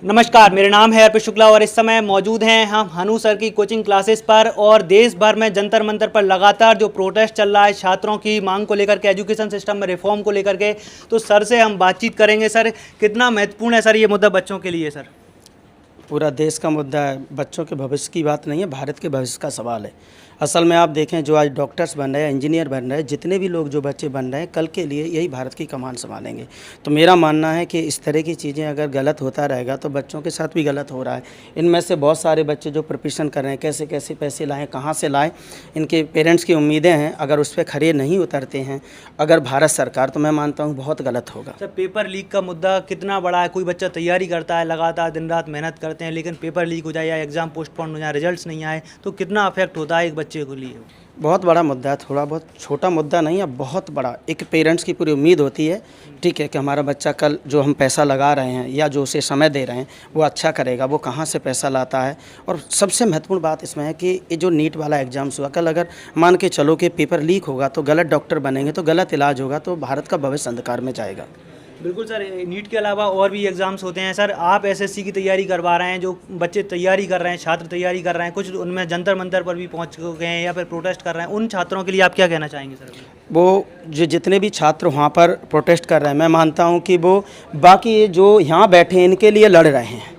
नमस्कार, मेरा नाम है अर्पित शुक्ला और इस समय मौजूद हैं हम हनु सर की कोचिंग क्लासेस पर। और देश भर में जंतर मंतर पर लगातार जो प्रोटेस्ट चल रहा है छात्रों की मांग को लेकर के, एजुकेशन सिस्टम में रिफॉर्म को लेकर के, तो सर से हम बातचीत करेंगे। सर, कितना महत्वपूर्ण है सर ये मुद्दा बच्चों के लिए? सर, पूरा देश का मुद्दा है, बच्चों के भविष्य की बात नहीं है, भारत के भविष्य का सवाल है। असल में आप देखें, जो आज डॉक्टर्स बन रहे हैं, इंजीनियर बन रहे हैं, जितने भी लोग जो बच्चे बन रहे हैं, कल के लिए यही भारत की कमान संभालेंगे। तो मेरा मानना है कि इस तरह की चीज़ें अगर गलत होता रहेगा तो बच्चों के साथ भी गलत हो रहा है। इनमें से बहुत सारे बच्चे जो प्रिपरेशन कर रहे हैं, कैसे कैसे पैसे लाएँ, कहाँ से लाएँ, इनके पेरेंट्स की उम्मीदें हैं, अगर उस पर खरे नहीं उतरते हैं अगर भारत सरकार, तो मैं मानता हूँ बहुत गलत होगा। सर, पेपर लीक का मुद्दा कितना बड़ा है? कोई बच्चा तैयारी करता है, लगातार दिन रात मेहनत करते हैं, लेकिन पेपर लीक हो जाए या एग्ज़ाम पोस्टपोन हो जाए, रिजल्ट्स नहीं आए, तो कितना अफेक्ट होता है एक बच्चे के लिए? बहुत बड़ा मुद्दा है, थोड़ा बहुत छोटा मुद्दा नहीं है, बहुत बड़ा। एक पेरेंट्स की पूरी उम्मीद होती है, ठीक है, कि हमारा बच्चा कल जो हम पैसा लगा रहे हैं या जो उसे समय दे रहे हैं वो अच्छा करेगा, वो कहाँ से पैसा लाता है। और सबसे महत्वपूर्ण बात इसमें है कि ये जो नीट वाला एग्ज़ाम्स हुआ, कल अगर मान के चलो कि पेपर लीक होगा तो गलत डॉक्टर बनेंगे, तो गलत इलाज होगा, तो भारत का भविष्य अंधकार में जाएगा। बिल्कुल सर, नीट के अलावा और भी एग्ज़ाम्स होते हैं। सर, आप एसएससी की तैयारी करवा रहे हैं, जो बच्चे तैयारी कर रहे हैं, छात्र तैयारी कर रहे हैं, कुछ उनमें जंतर मंतर पर भी पहुंच गए हैं या फिर प्रोटेस्ट कर रहे हैं, उन छात्रों के लिए आप क्या कहना चाहेंगे? सर, वो जो जितने भी छात्र वहाँ पर प्रोटेस्ट कर रहे हैं, मैं मानता हूँ कि वो बाकी जो यहाँ बैठे हैं इनके लिए लड़ रहे हैं,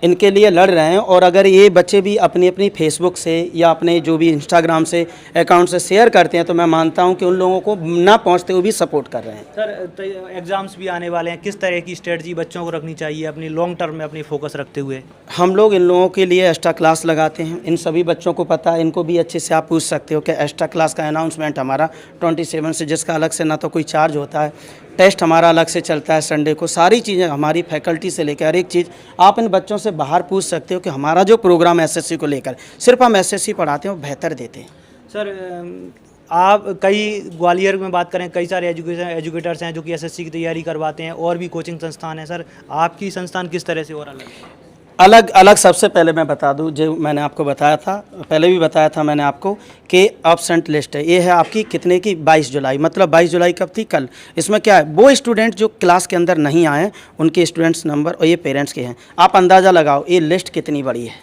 इनके लिए लड़ रहे हैं। और अगर ये बच्चे भी अपनी अपनी फेसबुक से या अपने जो भी इंस्टाग्राम से अकाउंट से शेयर करते हैं, तो मैं मानता हूं कि उन लोगों को ना पहुंचते हुए भी सपोर्ट कर रहे हैं। सर, एग्ज़ाम्स भी आने वाले हैं, किस तरह की स्ट्रेटजी बच्चों को रखनी चाहिए अपनी लॉन्ग टर्म में अपनी फोकस रखते हुए? हम लोग इन लोगों के लिए एक्स्ट्रा क्लास लगाते हैं, इन सभी बच्चों को पता है, इनको भी अच्छे से आप पूछ सकते हो कि एक्स्ट्रा क्लास का अनाउंसमेंट हमारा 27 से, जिसका अलग से ना तो कोई चार्ज होता है, टेस्ट हमारा अलग से चलता है संडे को, सारी चीज़ें हमारी फैकल्टी से लेकर हर एक चीज़ आप इन बच्चों से बाहर पूछ सकते हो कि हमारा जो प्रोग्राम एसएससी को लेकर सिर्फ हम एसएससी पढ़ाते हैं वो बेहतर देते हैं। सर, आप कई ग्वालियर में बात करें, कई सारे एजुकेटर्स हैं जो कि एसएससी की तैयारी करवाते हैं, और भी कोचिंग संस्थान हैं। सर, आपकी संस्थान किस तरह से और अलग है? अलग अलग सबसे पहले मैं बता दूं, जो मैंने आपको बताया था, पहले भी बताया था मैंने आपको कि एब्सेंट लिस्ट है, ये है आपकी कितने की 22 जुलाई, मतलब 22 जुलाई कब थी? कल। इसमें क्या है, वो स्टूडेंट जो क्लास के अंदर नहीं आए उनके स्टूडेंट्स नंबर और ये पेरेंट्स के हैं। आप अंदाज़ा लगाओ ये लिस्ट कितनी बड़ी है,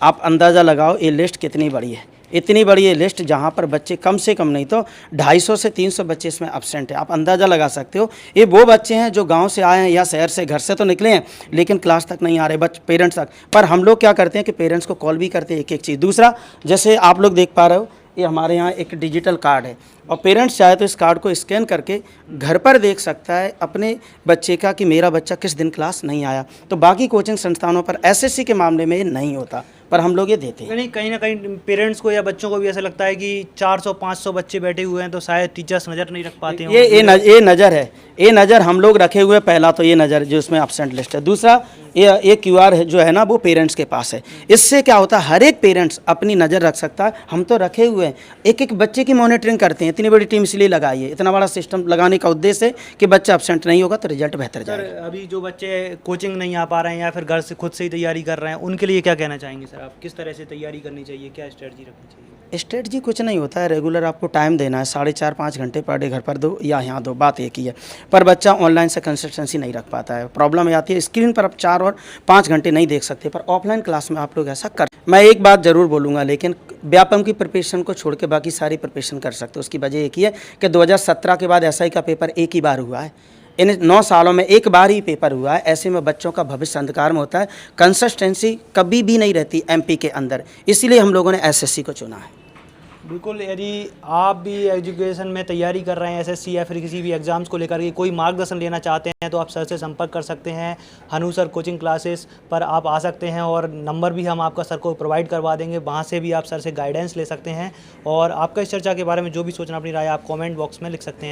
आप अंदाज़ा लगाओ ये लिस्ट कितनी बड़ी है। इतनी बड़ी ये लिस्ट जहाँ पर बच्चे कम से कम नहीं तो 250 से 300 बच्चे इसमें एब्सेंट है। आप अंदाज़ा लगा सकते हो ये वो बच्चे हैं जो गांव से आए हैं या शहर से, घर से तो निकले हैं लेकिन क्लास तक नहीं आ रहे पेरेंट्स तक। पर हम लोग क्या करते हैं कि पेरेंट्स को कॉल भी करते हैं, एक एक चीज़। दूसरा, जैसे आप लोग देख पा रहे हो, ये हमारे यहाँ एक डिजिटल कार्ड है और पेरेंट्स चाहे तो इस कार्ड को स्कैन करके घर पर देख सकता है अपने बच्चे का कि मेरा बच्चा किस दिन क्लास नहीं आया। तो बाकी कोचिंग संस्थानों पर एसएससी के मामले में ये नहीं होता, पर हम लोग ये देते हैं। कहीं ना कहीं पेरेंट्स को या बच्चों को भी ऐसा लगता है कि 400-500 बच्चे बैठे हुए हैं तो शायद टीचर्स नज़र नहीं रख पाते हैं। ये नज़र है, ये नज़र हम लोग रखे हुए। पहला तो ये नज़र जो इसमें एब्सेंट लिस्ट है। दूसरा, ये क्यूआर जो है ना वो पेरेंट्स के पास है। इससे क्या होता है, हर एक पेरेंट्स अपनी नज़र रख सकता है। हम तो रखे हुए हैं, एक एक बच्चे की मॉनिटरिंग करते हैं। इतनी बड़ी टीम इसलिए लगाई है, इतना बड़ा सिस्टम लगाने का उद्देश्य है कि बच्चा एब्सेंट नहीं होगा तो रिजल्ट बेहतर जाएगा। सर, अभी जो बच्चे कोचिंग नहीं आ पा रहे हैं या फिर घर से खुद से ही तैयारी कर रहे हैं, उनके लिए क्या कहना चाहेंगे? सर, आप किस तरह से तैयारी करनी चाहिए, क्या स्ट्रेटजी रखनी चाहिए? स्ट्रेटजी कुछ नहीं होता है, रेगुलर आपको टाइम देना है, 4.5-5 घंटे पर डे घर पर दो या यहाँ दो, बात एक ही है। पर बच्चा ऑनलाइन से कंसिस्टेंसी नहीं रख पाता है, प्रॉब्लम ये आती है स्क्रीन पर आप 4 और 5 घंटे नहीं देख सकते, पर ऑफलाइन क्लास में आप लोग ऐसा कर। मैं एक बात ज़रूर बोलूँगा, लेकिन व्यापम की प्रिपरेशन को छोड़ के बाकी सारी प्रिपरेशन कर सकते हो। उसकी वजह एक ही है कि 2017 के बाद एसआई का पेपर एक ही बार हुआ है, इन 9 सालों में एक बार ही पेपर हुआ है। ऐसे में बच्चों का भविष्य अंधकार में होता है, कंसिस्टेंसी कभी भी नहीं रहती एमपी के अंदर, इसीलिए हम लोगों ने एसएससी को चुना है। बिल्कुल, यदि आप भी एजुकेशन में तैयारी कर रहे हैं, एसएससी या फिर किसी भी एग्ज़ाम्स को लेकर के कोई मार्गदर्शन लेना चाहते हैं, तो आप सर से संपर्क कर सकते हैं। हनु सर कोचिंग क्लासेस पर आप आ सकते हैं और नंबर भी हम आपका सर को प्रोवाइड करवा देंगे, वहाँ से भी आप सर से गाइडेंस ले सकते हैं। और आपका इस चर्चा के बारे में जो भी सोचना, अपनी राय आप कमेंट बॉक्स में लिख सकते हैं।